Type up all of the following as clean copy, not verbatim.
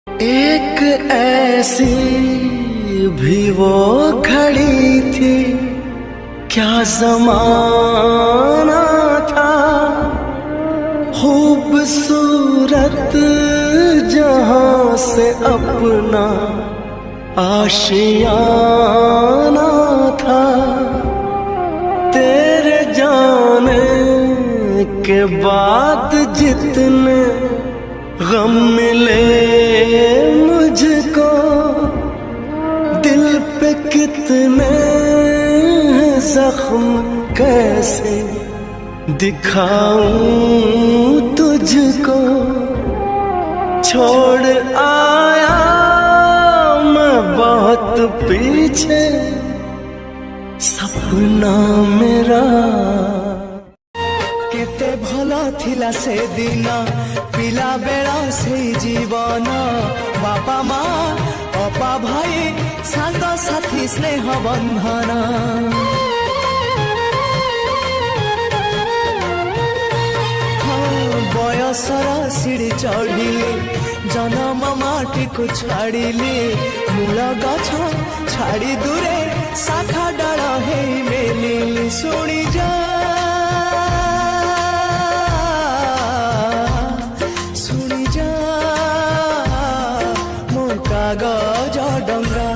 एक ऐसी भी वो घड़ी थी, क्या ज़माना था। खूबसूरत जहां से अपना आशियाना था। तेरे जाने के बाद जितने गम मिले मुझको, दिल पे कितने जख्म कैसे दिखाऊं तुझको। छोड़ आया मैं बहुत पीछे सपना मेरा। केते भला थिला से दिन, पिला बेला से जीवन। बापा माँ अपा भाई सांग साथी स्नेह बंधन। बयसर सीढ़ी चढ़िली, जन्म माटी को छाड़िली। मूल गछ छाड़ी दूरे शाखा डाल हे मेलिली। शुणी जा कागज डंगा,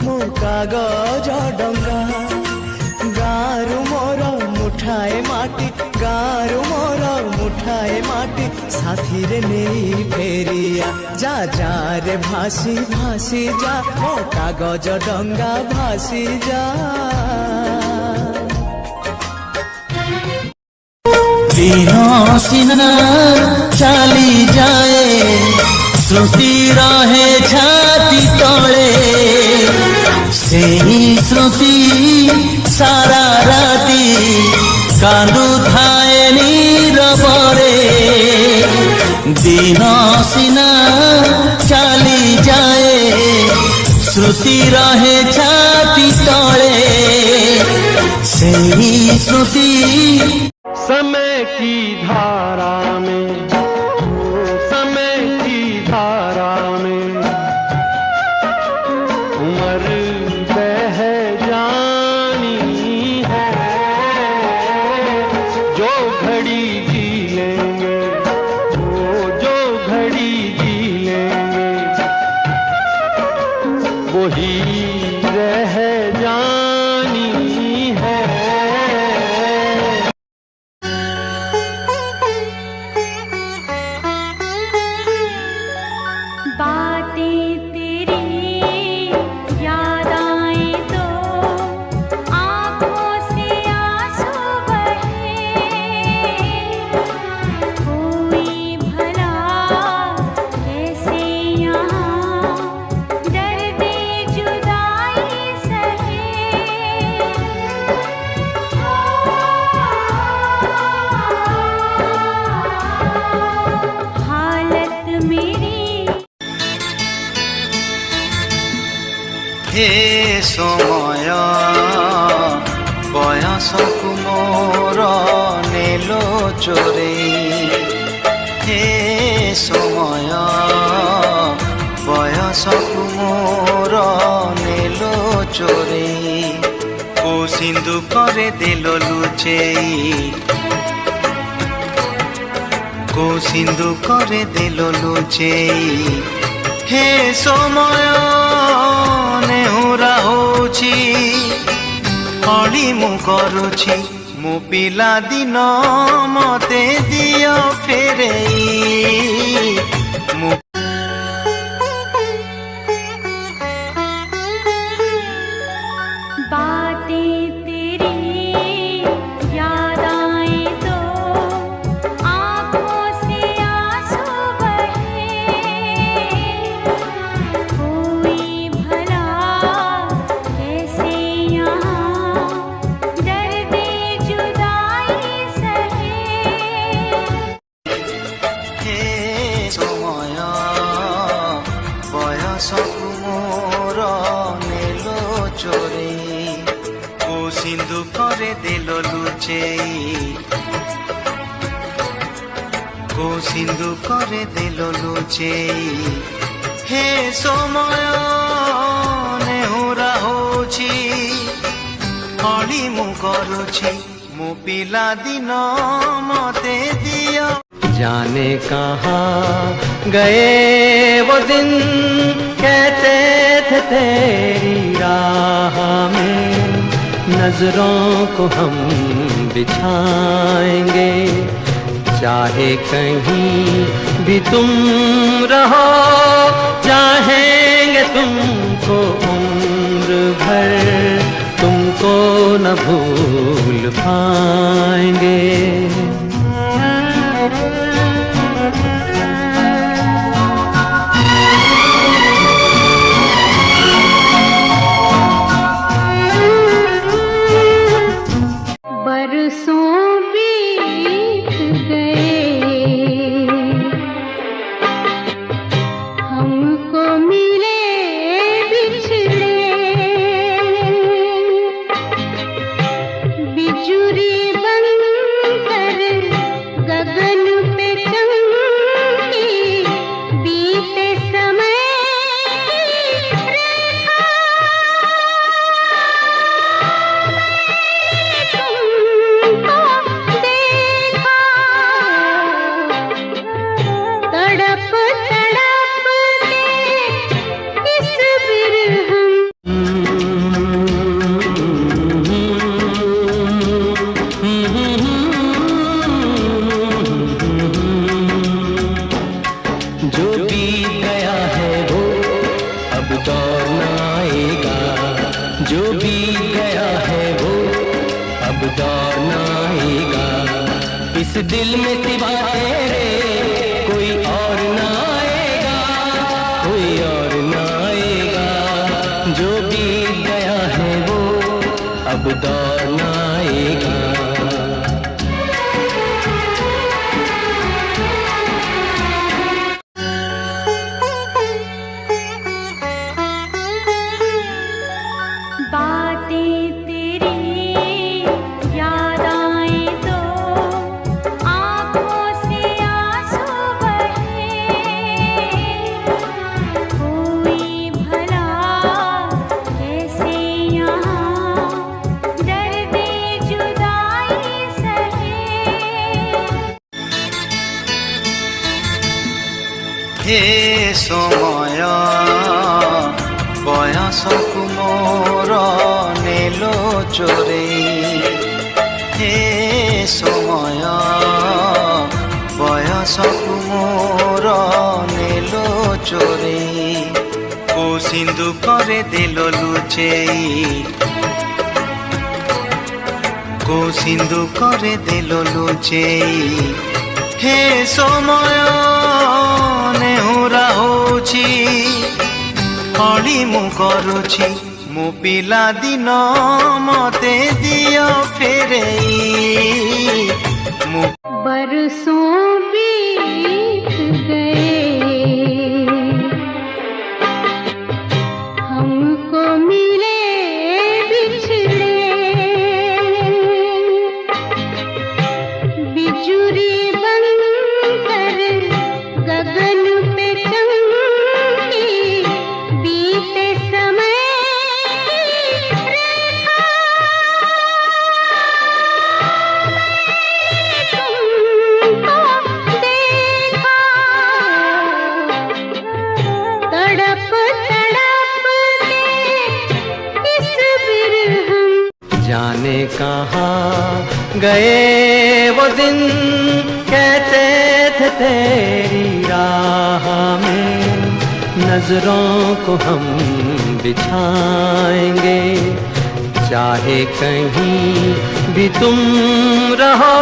मो कागज डंगा। गारू मोर मुठाए माटी, गारू मोर मुठाए माटी। साथी रे नहीं फेरिया, जा जा रे भासी भासी जा। मो कागज डंगा भासी जा। दिनों सिना चली जाए, श्रुति रहे छाती तले। से ही श्रुति सारा राती कांदु थाए नीरवरे। दिन सिना चली जाए, श्रुति रहे छाती तले। से ही श्रुति समय की धारा में, समय की धारा में उम्र बह जानी है। जो घड़ी जी लेंगे, वो जो घड़ी जी लेंगे, वही रह जानी है। बातें तेरी याद आए तो आँखों से आंसू बहे। कोई भला कैसे यहाँ दर्द जुदाई सहे। हालत मेरी हे समय बयसकु मोर नेलो चोरे। हे समय बयसकु मोर नेलो चोरे। को सिंधु करे देलो लुचेई, को सिंधु करे देलो लुचेई। हे समय नेहुरा होछि, अली मु करुछि। मो पिला दिन मते दियो फेरेई। बातें तेरी याद आए तो आँखों से आंसू बहे। कोई भला कैसे यहाँ दर्द जुदाई सहे। हे समय बयसकु मोर नेलो चोरे। को सिंधु करे देलो लुचेई, को सिंधु करे देलो लुचेई। समय नेहुरा होछि हली मु करुछि मो पिला दिन मते दियो। जाने कहाँ गए वो दिन कहते थे तेरी राह में नजरों को हम बिछाएंगे, चाहे कहीं भी तुम रहो चाहेंगे तुमको उम्र भर, तुमको न भूल पाएंगे। बरसों बीत गए हमको मिले बिछड़े, बिजुरी बनकर गगन पे चमकी बीते समय तड़प तड़प के इस जो बीत गया है वो अब दौर न आएगा, जो बीत गया है वो अब दौर न आएगा। इस दिल में सिवा तेरे कोई और न आएगा, कोई और न आएगा। जो बीत गया है वो अब दौर न आएगा। बातें तेरी याद आए तो आँखों से आंसू बहे, कोई भला कैसे यहाँ दर्द जुदाई सहे। हे समय बयसकु मोर नेलो चोरेई, हे समय बयसकु मोर नेलो चोरेई। को सिंधु करे देलो लुचेई, को सिंधु करे देलो लुचेई। हे समय नेहुरा होछि हली मु करुछि मो पिला दिन मते दियो फेरेई। बरसों बीत गए हमको मिले बिछड़े, बिजुरी बनकर गगन पे चमकी बीते समय तड़प तड़प के इस बिरहम। जाने कहाँ गए वो दिन कहते थे तेरी राह में नजरों को हम बिछाएंगे, चाहे कहीं भी तुम रहो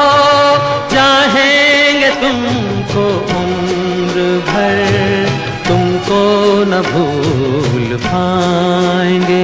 चाहेंगे तुमको उम्र भर, तुमको न भूल पाएंगे।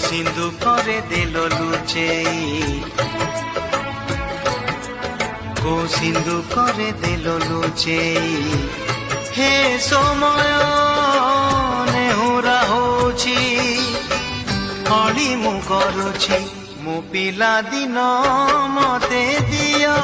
सिंधु करे देलो लुचेई को सिंधु करे देल लुचेई हे समय नेहुरा होची हली मु करुछि मो पिला दिन मते दियो।